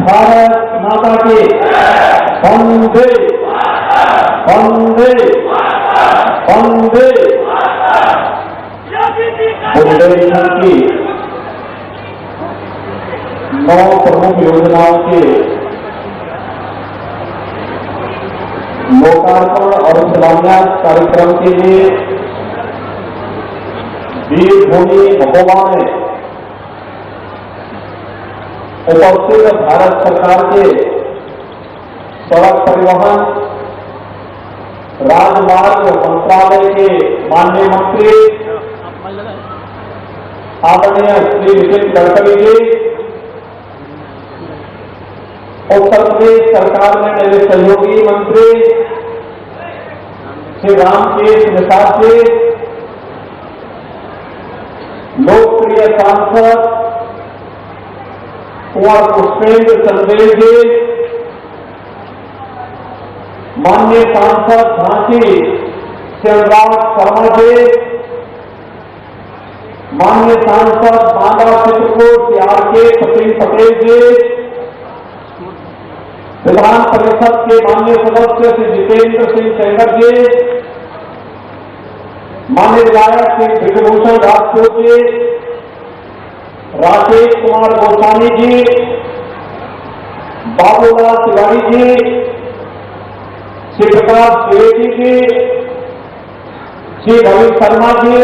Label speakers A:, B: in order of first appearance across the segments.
A: भारत माता की वंदे वंदे वंदे। बुंदेलखंड की 9 प्रमुख योजनाओं के लोकार्पण और शिलान्यास कार्यक्रम के लिए वीरभूमि महोबा में उपस्थित भारत सरकार के सड़क परिवहन राजमार्ग मंत्रालय के माननीय मंत्री आदरणीय श्री नितिन गडकरी जी, उत्तर प्रदेश सरकार में मेरे सहयोगी मंत्री श्री रामकेश निषाद जी, लोकप्रिय सांसद कुंवर पुष्पेंद्र चंदेल जी, माननीय सांसद झांसी शिवराज शर्मा जी, माननीय सांसद बांदा चित्रकूट श्री आर.के. सचिन पटेल जी, विधान परिषद के माननीय सदस्य श्री जितेंद्र सिंह सेंगर जी, माननीय विधायक श्री ब्रिजभूषण राजपूत जी, राकेश कुमार गोस्वामी जी, बाबूलाल तिवारी जी, श्री प्रकाश द्विवेदी जी, श्री रवि शर्मा जी,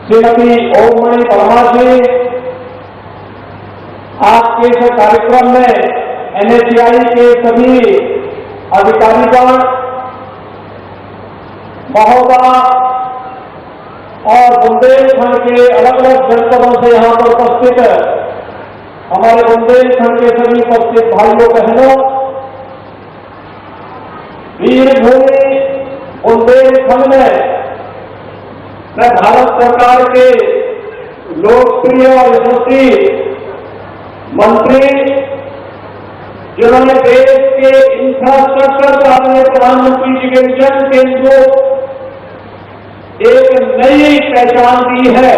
A: श्रीमती ओममणि वर्मा जी, आज के इस कार्यक्रम में एनएचएआई के सभी अधिकारीगण, महोबा और बुंदेलखंड के अलग अलग जनपदों से यहां पर उपस्थित हमारे बुंदेलखंड के सभी उपस्थित भाइयों बहनों, वीरभूमि बुंदेलखंड में मैं भारत सरकार के लोकप्रिय और यशस्वी मंत्री, जिन्होंने देश के इंफ्रास्ट्रक्चर का अपने प्रधानमंत्री जी के विजन के अनुरूप एक नई पहचान दी है,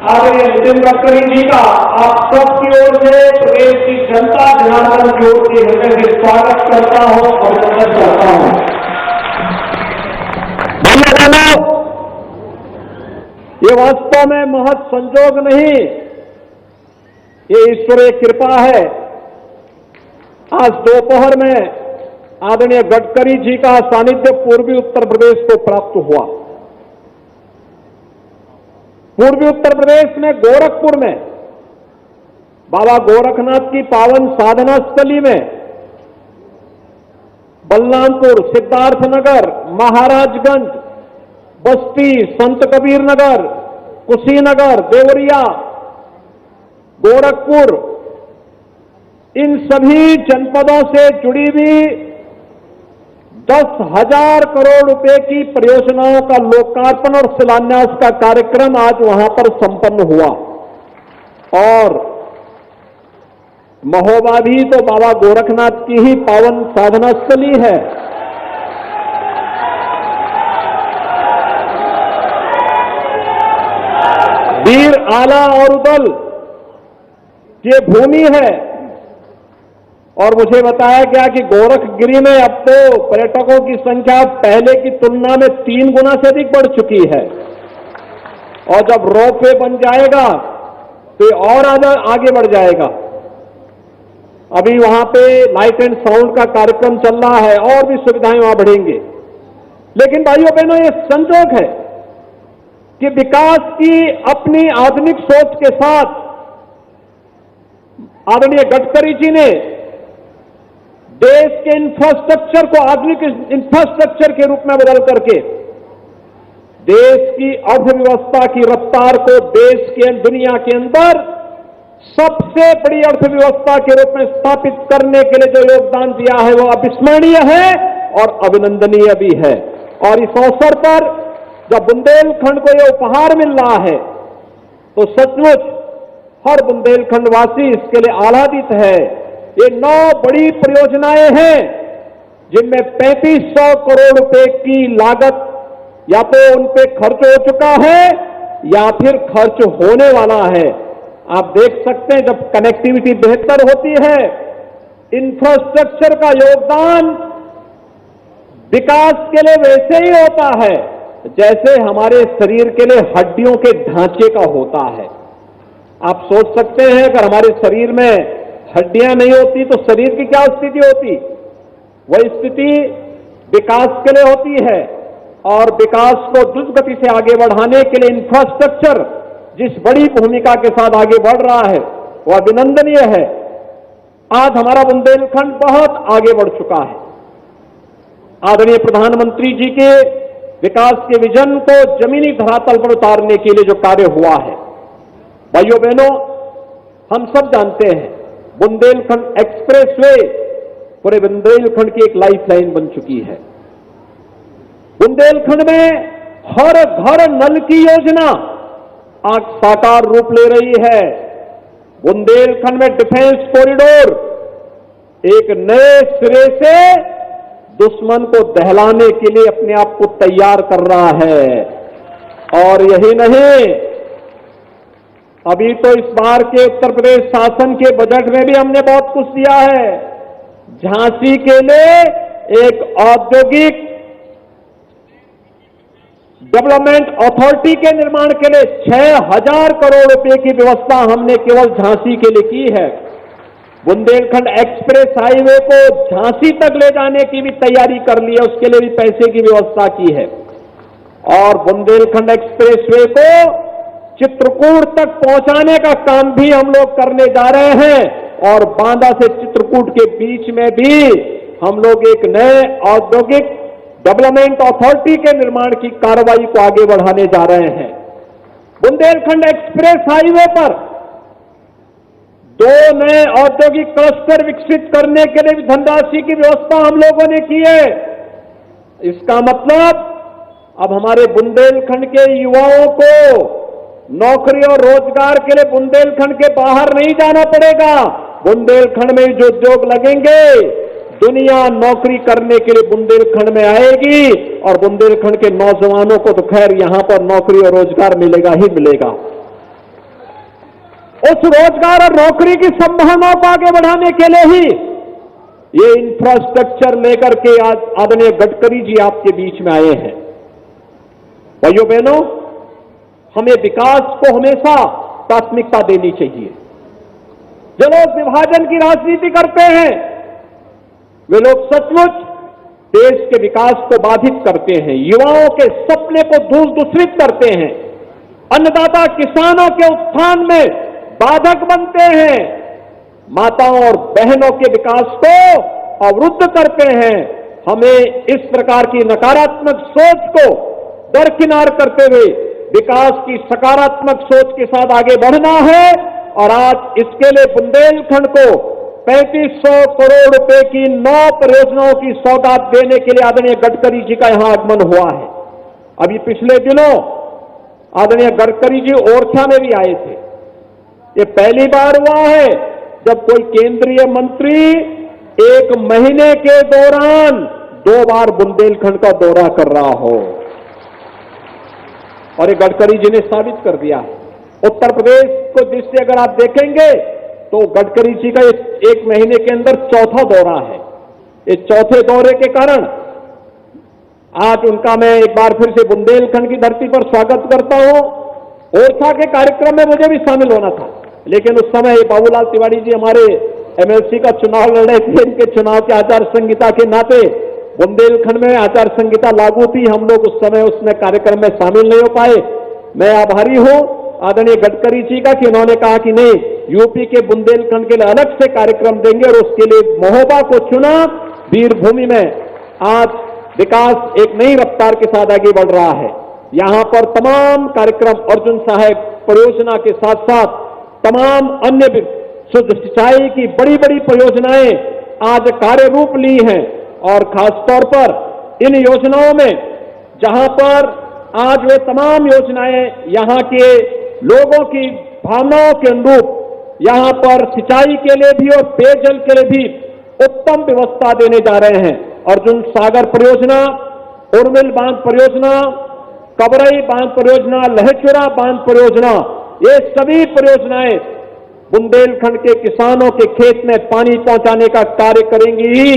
A: आदरणीय नितिन गडकरी जी का आप सबकी ओर से प्रदेश की जनता जनार्दन की ओर से हृदय से स्वागत करता हूं और वंदन करता हूं। ये वास्तव में महज संजोग नहीं, ये ईश्वरीय कृपा है। आज दोपहर में आदरणीय गडकरी जी का सानिध्य पूर्वी उत्तर प्रदेश को प्राप्त हुआ। पूर्वी उत्तर प्रदेश में गोरखपुर में बाबा गोरखनाथ की पावन साधना स्थली में, बलरामपुर, सिद्धार्थनगर, महाराजगंज, बस्ती, संत कबीर नगर, कुशीनगर, देवरिया, गोरखपुर, इन सभी जनपदों से जुड़ी हुई 10,000 करोड़ रुपए की परियोजनाओं का लोकार्पण और शिलान्यास का कार्यक्रम आज वहां पर संपन्न हुआ। और महोबा भी तो बाबा गोरखनाथ की ही पावन साधना स्थली है। वीर आला और उदल ये भूमि है। और मुझे बताया गया कि गोरखगिरी में अब तो पर्यटकों की संख्या पहले की तुलना में 3 गुना से अधिक बढ़ चुकी है। और जब रोपवे बन जाएगा तो ये और आगे बढ़ जाएगा। अभी वहां पे लाइट एंड साउंड का कार्यक्रम चल रहा है और भी सुविधाएं वहां बढ़ेंगे। लेकिन भाइयों बहनों, ये संजोग है कि विकास की अपनी आधुनिक सोच के साथ आदरणीय गडकरी जी ने देश के इंफ्रास्ट्रक्चर को आधुनिक इंफ्रास्ट्रक्चर के रूप में बदल करके देश की अर्थव्यवस्था की रफ्तार को देश के दुनिया के अंदर सबसे बड़ी अर्थव्यवस्था के रूप में स्थापित करने के लिए जो योगदान दिया है वो अविस्मरणीय है और अभिनंदनीय भी है। और इस अवसर पर जब बुंदेलखंड को यह उपहार मिल रहा है तो सचमुच हर बुंदेलखंड वासी इसके लिए आह्लादित है। ये 9 बड़ी परियोजनाएं हैं जिनमें 3500 करोड़ रुपए की लागत या तो उन पे खर्च हो चुका है या फिर खर्च होने वाला है। आप देख सकते हैं जब कनेक्टिविटी बेहतर होती है, इंफ्रास्ट्रक्चर का योगदान विकास के लिए वैसे ही होता है जैसे हमारे शरीर के लिए हड्डियों के ढांचे का होता है। आप सोच सकते हैं अगर हमारे शरीर में हड्डियां नहीं होती तो शरीर की क्या स्थिति होती? वह स्थिति विकास के लिए होती है, और विकास को द्रुत गति से आगे बढ़ाने के लिए इंफ्रास्ट्रक्चर जिस बड़ी भूमिका के साथ आगे बढ़ रहा है वह अभिनंदनीय है। आज हमारा बुंदेलखंड बहुत आगे बढ़ चुका है। आदरणीय प्रधानमंत्री जी के विकास के विजन को जमीनी धरातल पर उतारने के लिए जो कार्य हुआ है, भाइयों बहनों, हम सब जानते हैं बुंदेलखंड एक्सप्रेसवे पूरे बुंदेलखंड की एक लाइफलाइन बन चुकी है। बुंदेलखंड में हर घर नल की योजना आज साकार रूप ले रही है। बुंदेलखंड में डिफेंस कॉरिडोर एक नए सिरे से दुश्मन को दहलाने के लिए अपने आप को तैयार कर रहा है। और यही नहीं, अभी तो इस बार के उत्तर प्रदेश शासन के बजट में भी हमने बहुत कुछ दिया है। झांसी के लिए एक औद्योगिक डेवलपमेंट अथॉरिटी के निर्माण के लिए 6,000 करोड़ रुपए की व्यवस्था हमने केवल झांसी के लिए की है। बुंदेलखंड एक्सप्रेस हाईवे को झांसी तक ले जाने की भी तैयारी कर ली है, उसके लिए भी पैसे की व्यवस्था की है। और बुंदेलखंड एक्सप्रेसवे को चित्रकूट तक पहुंचाने का काम भी हम लोग करने जा रहे हैं, और बांदा से चित्रकूट के बीच में भी हम लोग एक नए औद्योगिक डेवलपमेंट अथॉरिटी के निर्माण की कार्रवाई को आगे बढ़ाने जा रहे हैं। बुंदेलखंड एक्सप्रेस हाईवे पर 2 नए औद्योगिक क्लस्टर विकसित करने के लिए भी धनराशि की व्यवस्था हम लोगों ने की है। इसका मतलब अब हमारे बुंदेलखंड के युवाओं को नौकरी और रोजगार के लिए बुंदेलखंड के बाहर नहीं जाना पड़ेगा। बुंदेलखंड में जो उद्योग लगेंगे, दुनिया नौकरी करने के लिए बुंदेलखंड में आएगी, और बुंदेलखंड के नौजवानों को तो खैर यहां पर नौकरी और रोजगार मिलेगा ही मिलेगा। उस रोजगार और नौकरी की संभावनाओं को आगे बढ़ाने के लिए ही ये इंफ्रास्ट्रक्चर लेकर के आज आदरणीय गडकरी जी आपके बीच में आए हैं। भाइयों बहनों, हमें विकास को हमेशा प्राथमिकता देनी चाहिए। जो लोग विभाजन की राजनीति करते हैं वे लोग सचमुच देश के विकास को बाधित करते हैं, युवाओं के सपने को दूषित करते हैं, अन्नदाता किसानों के उत्थान में बाधक बनते हैं, माताओं और बहनों के विकास को अवरुद्ध करते हैं। हमें इस प्रकार की नकारात्मक सोच को दरकिनार करते हुए विकास की सकारात्मक सोच के साथ आगे बढ़ना है। और आज इसके लिए बुंदेलखंड को 3500 करोड़ रुपए की 9 परियोजनाओं की सौगात देने के लिए आदरणीय गडकरी जी का यहां आगमन हुआ है। अभी पिछले दिनों आदरणीय गडकरी जी ओरछा में भी आए थे। ये पहली बार हुआ है जब कोई केंद्रीय मंत्री 1 महीने के दौरान 2 बार बुंदेलखंड का दौरा कर रहा हो, और ये गडकरी जी ने साबित कर दिया है। उत्तर प्रदेश को दृष्टि अगर आप देखेंगे तो गडकरी जी का 1 महीने के अंदर 4था दौरा है। इस 4थे दौरे के कारण आज उनका मैं एक बार फिर से बुंदेलखंड की धरती पर स्वागत करता हूं। ओरछा के कार्यक्रम में मुझे भी शामिल होना था, लेकिन उस समय बाबूलाल तिवारी जी हमारे एमएलसी का चुनाव लड़ रहे थे। इनके चुनाव के आचार संहिता के नाते बुंदेलखंड में आचार संहिता लागू थी, हम लोग उस समय उसमें कार्यक्रम में शामिल नहीं हो पाए। मैं आभारी हूं आदरणीय गडकरी जी का कि उन्होंने कहा कि नहीं, यूपी के बुंदेलखंड के लिए अलग से कार्यक्रम देंगे, और उसके लिए महोबा को चुना। वीरभूमि में आज विकास एक नई रफ्तार के साथ आगे बढ़ रहा है। यहां पर तमाम कार्यक्रम अर्जुन सहायक परियोजना के साथ साथ तमाम अन्य शुद्ध सिंचाई की बड़ी बड़ी परियोजनाएं आज कार्य रूप ली हैं, और खासतौर पर इन योजनाओं में जहां पर आज वे तमाम योजनाएं यहां के लोगों की भावनाओं के अनुरूप यहां पर सिंचाई के लिए भी और पेयजल के लिए भी उत्तम व्यवस्था देने जा रहे हैं। अर्जुन सागर परियोजना, उर्मिल बांध परियोजना, कबरई बांध परियोजना, लहचुरा बांध परियोजना, ये सभी परियोजनाएं बुंदेलखंड के किसानों के खेत में पानी पहुंचाने का कार्य करेंगी ही,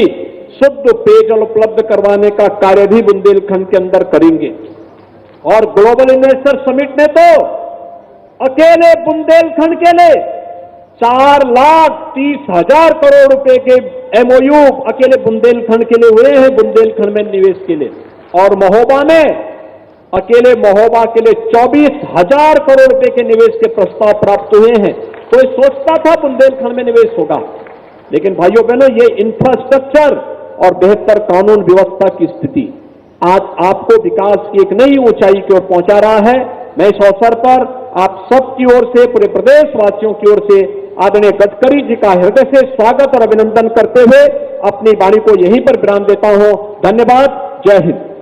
A: शुद्ध पेयजल उपलब्ध करवाने का कार्य भी बुंदेलखंड के अंदर करेंगे। और ग्लोबल इन्वेस्टर समिट ने तो अकेले बुंदेलखंड के लिए 4,30,000 करोड़ रुपए के एमओयू अकेले बुंदेलखंड के लिए हुए हैं, बुंदेलखंड में निवेश के लिए। और महोबा में अकेले महोबा के लिए 24,000 करोड़ रुपए के निवेश के प्रस्ताव प्राप्त हुए हैं। कोई सोचता था बुंदेलखंड में निवेश होगा, लेकिन भाइयों बहनों, ये इंफ्रास्ट्रक्चर और बेहतर कानून व्यवस्था की स्थिति आज आपको विकास की एक नई ऊंचाई की ओर पहुंचा रहा है। मैं इस अवसर पर आप सबकी ओर से, पूरे प्रदेशवासियों की ओर से आदरणीय गडकरी जी का हृदय से स्वागत और अभिनंदन करते हुए अपनी वाणी को यहीं पर विराम देता हूं। धन्यवाद। जय हिंद।